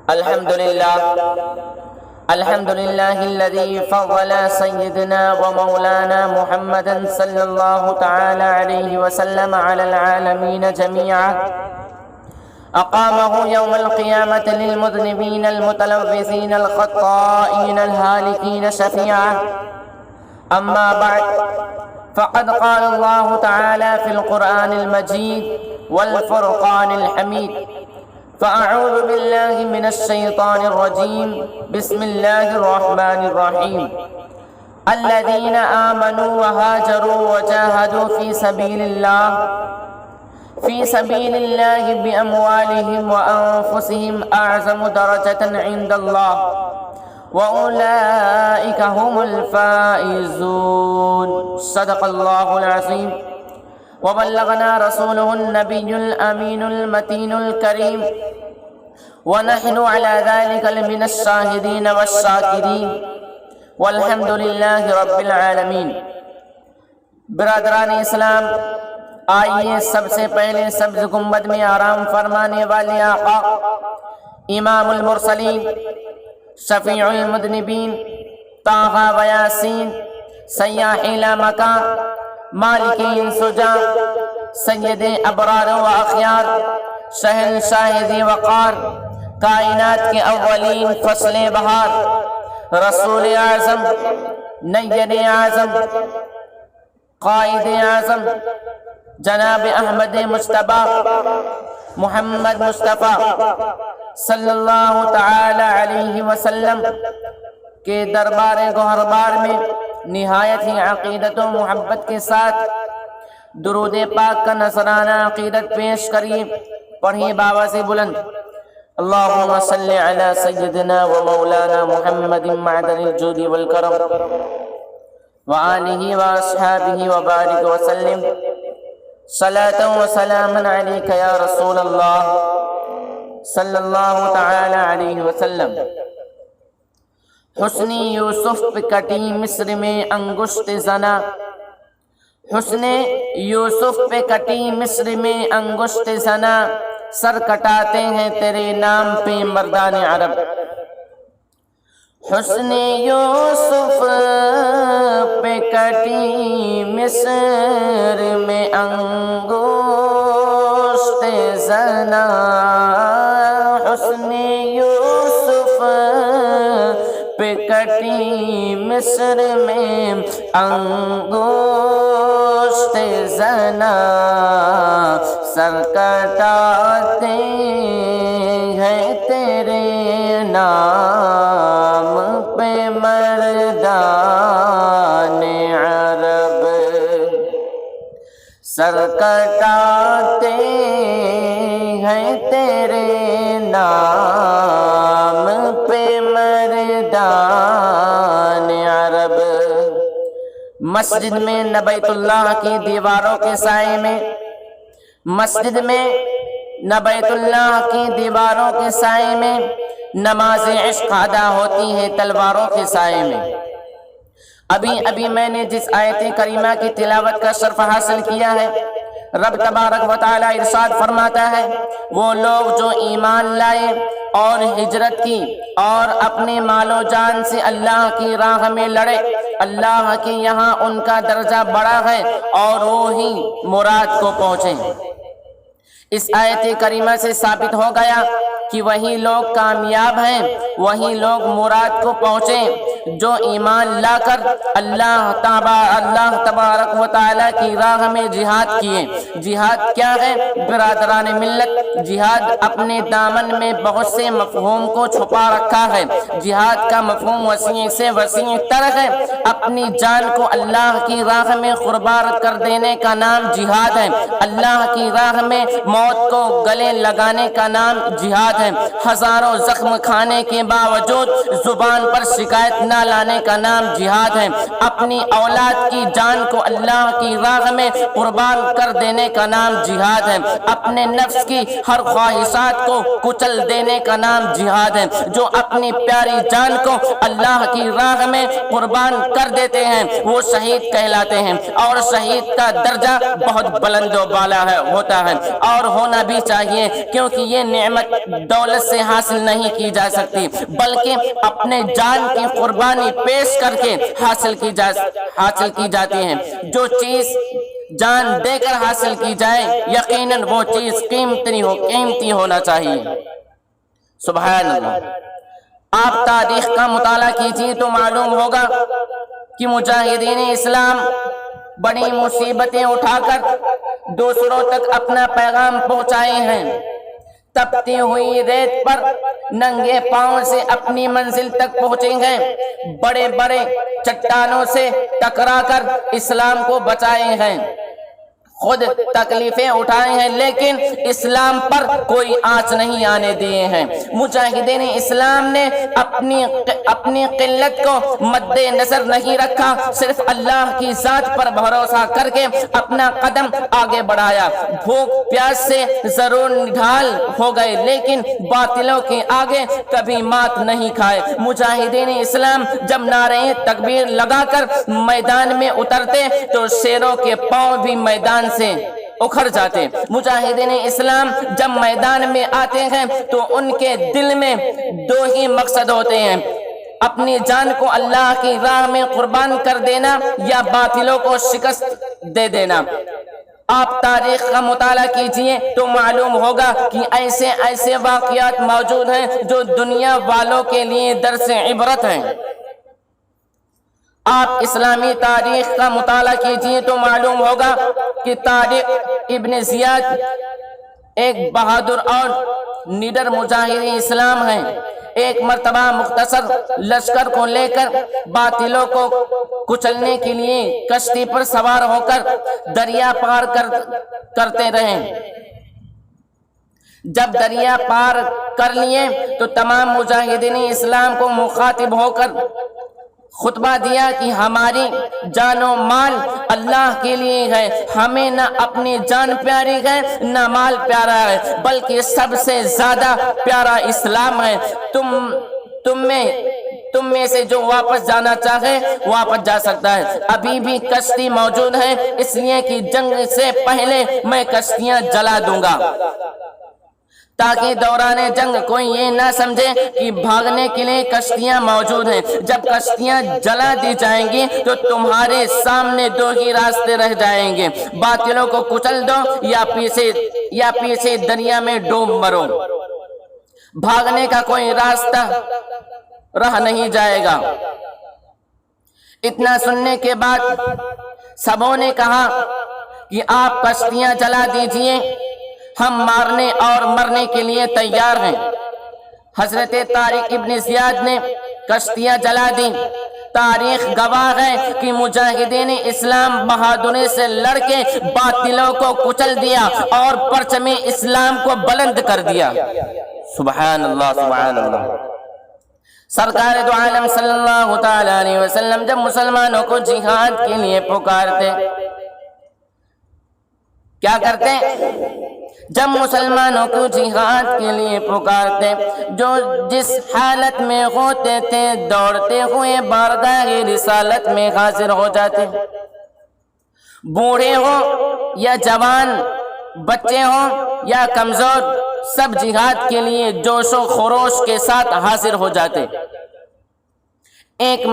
الحمد لله الذي فضل سيدنا ومولانا محمدا صلى الله تعالى عليه وسلم على العالمين جميعا، أقامه يوم القيامة للمذنبين المتلوثين الخطائين الهالكين شفيعا. أما بعد، فقد قال الله تعالى في القرآن المجيد والفرقان الحميد: فأعوذ بالله من الشيطان الرجيم، بسم الله الرحمن الرحيم. الذين آمنوا وهاجروا وجاهدوا في سبيل الله بأموالهم وأنفسهم أعظم درجة عند الله، وأولئك هم الفائزون. صدق الله العظيم. وبلغنا رسوله النبي الأمين المتين الكريم، ونحن على ذلك من الشاهدين والشاكرين، والحمد لله رب العالمین. برادران اسلام، آئیے سب سے پہلے سبز گنبد میں آرام فرمانے والے آقا، امام المرسلین، شفیع المذنبین، طٰہٰ و یاسین، سیاح لامکان، مالک انسجام، سید ابرار و اخیار، شہنشاہ ذی وقار، کائنات کے اولین فصل بہار، رسول اعظم، نیر اعظم، قائد اعظم، جناب احمد مجتبیٰ محمد مصطفیٰ صلی اللہ تعالی علیہ وسلم کے دربار گوہربار میں نہایت ہی عقیدت و محبت کے ساتھ درود پاک کا نذرانہ عقیدت پیش کریے. پڑھیے بابا سے بلند: اللہم صلی علی سیدنا و مولانا محمد معدن الجود والکرم وآلہ واصحابہ وبارک وسلم. صلاۃ و سلاما علیک یا رسول اللہ صلی اللہ تعالی علیہ وسلم. حسن یوسف پہ کٹی مصر میں انگشت زنا، حسن یوسف پہ کٹی مصر میں انگشت زنا، سر کٹاتے ہیں تیرے نام پہ مردان عرب. حسن یوسف پہ کٹی مصر میں انگشت زنا، حسن یوسف پہ کٹی مصر میں انگشت زنا، سر کٹاتے ہیں تیرے نام پہ مردان عرب، سر کٹاتے ہیں تیرے نام پہ مردان عرب. مسجد میں نہ بیت اللہ کی دیواروں کے سائے میں، مسجد میں نہ بیت اللہ کی دیواروں کے سائے میں نماز عشق ادا ہوتی ہے تلواروں کے سائے میں. ابھی میں نے جس آیت کریمہ کی تلاوت کا شرف حاصل کیا ہے، رب تبارک و تعالی ارشاد فرماتا ہے: وہ لوگ جو ایمان لائے اور ہجرت کی اور اپنے مال و جان سے اللہ کی راہ میں لڑے، اللہ کے یہاں ان کا درجہ بڑا ہے اور وہی مراد کو پہنچے. اس آیت کریمہ سے ثابت ہو گیا کہ وہی لوگ کامیاب ہیں، وہی لوگ مراد کو پہنچے جو ایمان لا کر اللہ تبارک و تعالیٰ کی راہ میں جہاد کیے. جہاد کیا ہے برادران ملت؟ جہاد اپنے دامن میں بہت سے مفہوم کو چھپا رکھا ہے. جہاد کا مفہوم وسیع سے وسیع تر ہے. اپنی جان کو اللہ کی راہ میں قربان کر دینے کا نام جہاد ہے. اللہ کی راہ میں موت کو گلے لگانے کا نام جہاد ہے. ہزاروں زخم کھانے کے باوجود زبان پر شکایت نہ زندہ لانے کا نام جہاد ہے، اپنی اولاد کی جان کو اللہ کی راہ میں قربان کر دینے کا نام جہاد ہے، اپنے نفس کی ہر خواہشات کو کچل دینے کا نام جہاد ہے۔ جو اپنی پیاری جان کو اللہ کی راہ میں قربان کر دیتے ہیں وہ شہید کہلاتے ہیں، اور شہید کا درجہ بہت بلند و بالا ہوتا ہے، اور ہونا بھی چاہیے، کیونکہ یہ نعمت دولت سے حاصل نہیں کی جا سکتی بلکہ اپنے جان کی قربانی پیش کر کے حاصل کی جاتی ہے۔ جو چیز جان دے کر حاصل کی جائے یقیناً وہ چیز قیمتی ہونا چاہیے۔ سبحان اللہ۔ آپ تاریخ کا مطالعہ کیجیے تو معلوم ہوگا کہ مجاہدین اسلام بڑی مصیبتیں اٹھا کر دوسروں تک اپنا پیغام پہنچائے ہیں۔ تپتی ہوئی ریت پر ننگے پاؤں سے اپنی منزل تک پہنچے ہیں، بڑے بڑے چٹانوں سے ٹکرا کر اسلام کو بچائے ہیں، خود تکلیفیں اٹھائے ہیں، لیکن اسلام پر کوئی آنچ نہیں آنے دیے ہیں۔ مجاہدین اسلام نے اپنی قلت کو مد نظر نہیں رکھا، صرف اللہ کی ذات پر بھروسہ کر کے اپنا قدم آگے بڑھایا۔ بھوک پیاس سے ضرور نڈھال ہو گئے لیکن باطلوں کے آگے کبھی مات نہیں کھائے۔ مجاہدین اسلام جب نعرہ تکبیر لگا کر میدان میں اترتے تو شیروں کے پاؤں بھی میدان سے اکھڑ جاتے۔ مجاہدین اسلام جب میدان میں آتے ہیں تو ان کے دل میں دو ہی مقصد ہوتے ہیں، اپنی جان کو اللہ کی راہ میں قربان کر دینا یا باطلوں کو شکست دے دینا۔ آپ تاریخ کا مطالعہ کیجئے تو معلوم ہوگا کہ ایسے واقعات موجود ہیں جو دنیا والوں کے لیے درس عبرت ہیں۔ آپ اسلامی تاریخ کا مطالعہ کیجئے تو معلوم ہوگا کہ طارق ابن زیاد ایک بہادر اور نڈر مجاہد اسلام ہیں۔ ایک مرتبہ مختصر لشکر کو لے کر باطلوں کو کچلنے کے لیے کشتی پر سوار ہو کر دریا پار کرتے رہے۔ جب دریا پار کر لیے تو تمام مجاہدین اسلام کو مخاطب ہو کر خطبہ دیا کہ ہماری جان و مال اللہ کے لیے ہے، ہمیں نہ اپنی جان پیاری ہے نہ مال پیارا ہے، بلکہ سب سے زیادہ پیارا اسلام ہے۔ تم میں سے جو واپس جانا چاہے واپس جا سکتا ہے، ابھی بھی کشتی موجود ہے، اس لیے کہ جنگ سے پہلے میں کشتیاں جلا دوں گا تاکہ دوران جنگ کوئی یہ نہ سمجھے کہ بھاگنے کے لیے کشتیاں موجود ہیں۔ جب کشتیاں جلا دی جائیں گی تو تمہارے سامنے دو ہی راستے رہ جائیں گے، باطلوں کو کچل دو یا پیچھے دریا میں ڈوب مرو، بھاگنے کا کوئی راستہ رہ نہیں جائے گا۔ اتنا سننے کے بعد سبوں نے کہا کہ آپ کشتیاں جلا دیجئے، ہم مارنے اور مرنے کے لیے تیار ہیں۔ حضرت طارق ابن زیاد نے کشتیاں جلا دیں۔ تاریخ گواہ ہے کہ مجاہدین اسلام بہادری سے لڑ کے باطلوں کو کچل دیا اور پرچم اسلام کو بلند کر دیا۔ سبحان اللہ سبحان اللہ۔ سرکار دو عالم صلی اللہ تعالی علیہ وسلم جب مسلمانوں کو جہاد کے لیے پکارتے کیا کرتے؟ جب مسلمانوں کو جہاد کے لیے پکارتے جو جس حالت میں ہوتے تھے دوڑتے ہوئے بارگاہ رسالت میں حاضر ہو جاتے، بوڑھے ہوں یا جوان، بچے ہوں یا کمزور، سب جہاد کے لیے جوش و خروش کے ساتھ حاضر ہو جاتے۔ ایک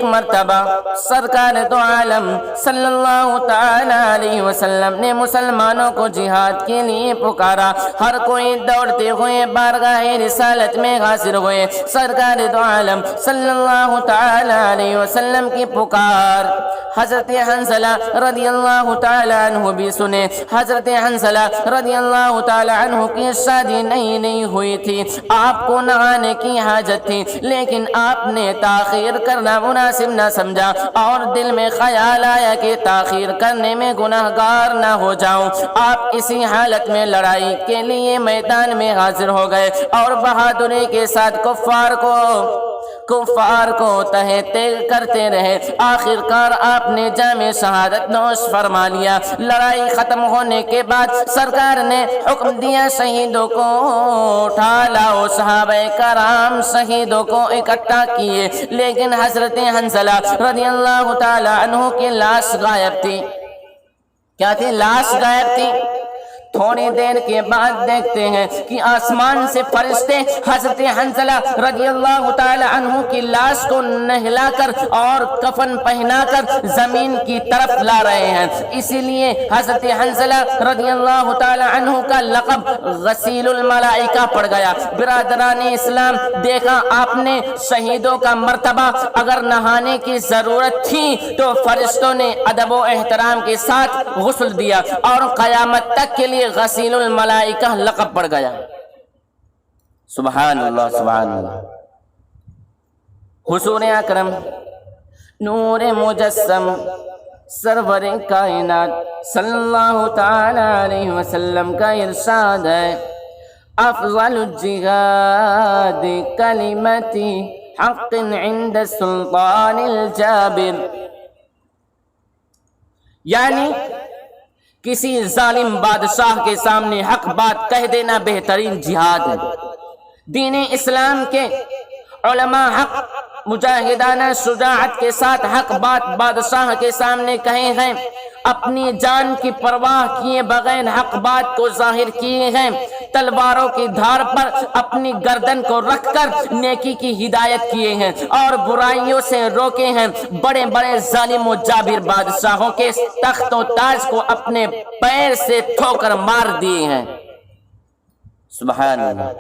مرتبہ سرکار دو عالم صلی اللہ تعالی علیہ وسلم نے مسلمانوں کو جہاد کے لیے پکارا، ہر کوئی دوڑتے ہوئے بارگاہ رسالت میں حاضر ہوئے۔ سرکار دو عالم صلی اللہ تعالی علیہ وسلم کی پکار حضرت حنظلہ رضی اللہ تعالی عنہ بھی سنے۔ حضرت حنظلہ رضی اللہ تعالی عنہ کی شادی نہیں ہوئی تھی، آپ کو نہانے کی حاجت تھی، لیکن آپ نے تاخیر کرنا کرنا مناسب نہ سمجھا اور دل میں خیال آیا کہ تاخیر کرنے میں گناہگار نہ ہو جاؤں، آپ اسی حالت میں لڑائی کے لیے میدان میں حاضر ہو گئے اور بہادری کے ساتھ کفار کو تہہ تیغ کرتے رہے۔ آخر کار آپ نے جام شہادت نوش فرما لیا۔ لڑائی ختم ہونے کے بعد سرکار نے حکم دیا شہیدوں کو اٹھا لاؤ۔ صحابہ کرام شہیدوں کو اکٹھا کیے، لیکن حضرت حنظلہ رضی اللہ تعالی عنہ کی لاش غائب تھی۔ کیا تھی؟ لاش غائب تھی۔ تھوڑی دیر کے بعد دیکھتے ہیں کہ آسمان سے فرشتے حضرت حنظلہ رضی اللہ تعالی عنہ کی لاش کو نہلا کر اور کفن پہنا کر زمین کی طرف لا رہے ہیں۔ اسی لیے حضرت حنظلہ رضی اللہ تعالی عنہ کا لقب غسیل الملائکہ پڑ گیا۔ برادران اسلام، دیکھا آپ نے شہیدوں کا مرتبہ، اگر نہانے کی ضرورت تھی تو فرشتوں نے ادب و احترام کے ساتھ غسل دیا اور قیامت تک کے لیے غسیل الملائکہ لقب پڑ گیا۔ سبحان اللہ سبحان اللہ۔ حضور اکرم نور مجسم سرور کائنات صلی اللہ تعالی علیہ وسلم کا ارشاد ہے، افضل الجہاد کلمت حق عند السلطان الجابر، یعنی کسی ظالم بادشاہ کے سامنے حق بات کہہ دینا بہترین جہاد ہے۔ دین اسلام کے علماء حق مجاہدانہ شجاعت کے ساتھ حق بات بادشاہ کے سامنے کہے ہیں، اپنی جان کی پرواہ کیے بغیر حق بات کو ظاہر کیے ہیں، تلواروں کی دھار پر اپنی گردن کو رکھ کر نیکی کی ہدایت کیے ہیں اور برائیوں سے روکے ہیں، بڑے بڑے ظالم و جابر بادشاہوں کے تخت و تاج کو اپنے پیر سے ٹھوکر مار دیے ہیں۔ سبحان اللہ۔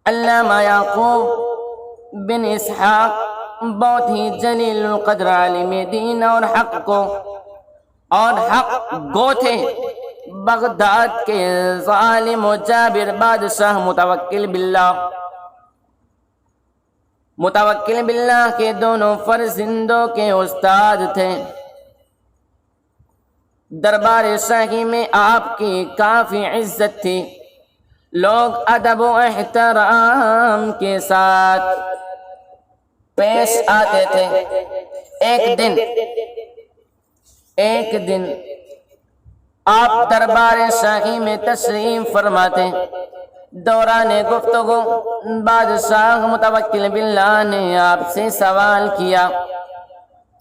علامہ یعقوب بن اسحاق بہت ہی جلیل القدر عالم دین اور حق گو تھے۔ بغداد کے ظالم و جابر بادشاہ متوکل باللہ کے دونوں فرزندوں کے استاد تھے۔ دربار شاہی میں آپ کی کافی عزت تھی، لوگ ادب و احترام کے ساتھ پیش آتے تھے۔ ایک دن آپ دربار شاہی میں تشریف فرماتے، دوران گفتگو بادشاہ متوکل باللہ نے آپ سے سوال کیا۔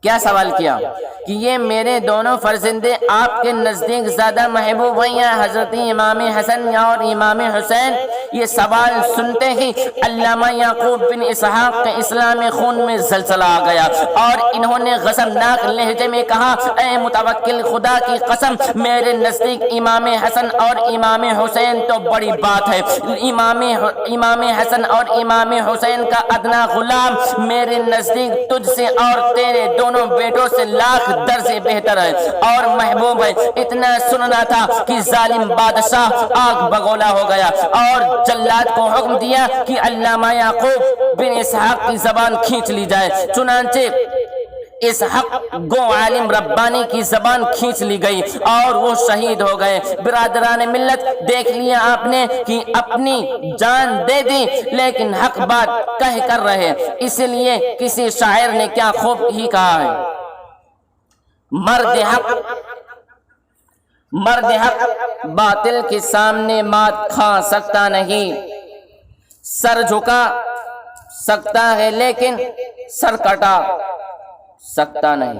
کیا سوال کیا؟ کہ یہ میرے دونوں فرزندے آپ کے نزدیک زیادہ محبوب ہیں یا حضرت امام حسن اور امام حسین؟ یہ سوال سنتے ہی علامہ یعقوب بن اسحاق کے اسلامی خون میں زلزلہ آ گیا اور انہوں نے غضبناک لہجے میں کہا، اے متوکل، خدا کی قسم، میرے نزدیک امام حسن اور امام حسین تو بڑی بات ہے۔ امام حسن اور امام حسین کا ادنا غلام میرے نزدیک تجھ سے اور تیرے دونوں بیٹوں سے لاکھ درجے بہتر ہے اور محبوب ہے۔ اتنا سننا تھا کہ ظالم بادشاہ آگ بگولا ہو گیا اور جلاد کو حکم دیا کہ علامہ یعقوب بن اسحاق کی زبان کھینچ لی جائے۔ چنانچہ اس حق گو عالم ربانی کی زبان کھینچ لی گئی اور وہ شہید ہو گئے۔ برادران ملت، دیکھ لیا آپ نے کہ اپنی جان دے دی لیکن حق بات کہہ کر رہے۔ اس لیے کسی شاعر نے کیا خوب ہی کہا ہے، مرد حق باطل کے سامنے مات کھا سکتا نہیں، سر جھکا سکتا ہے لیکن سر کٹا سکتا نہیں۔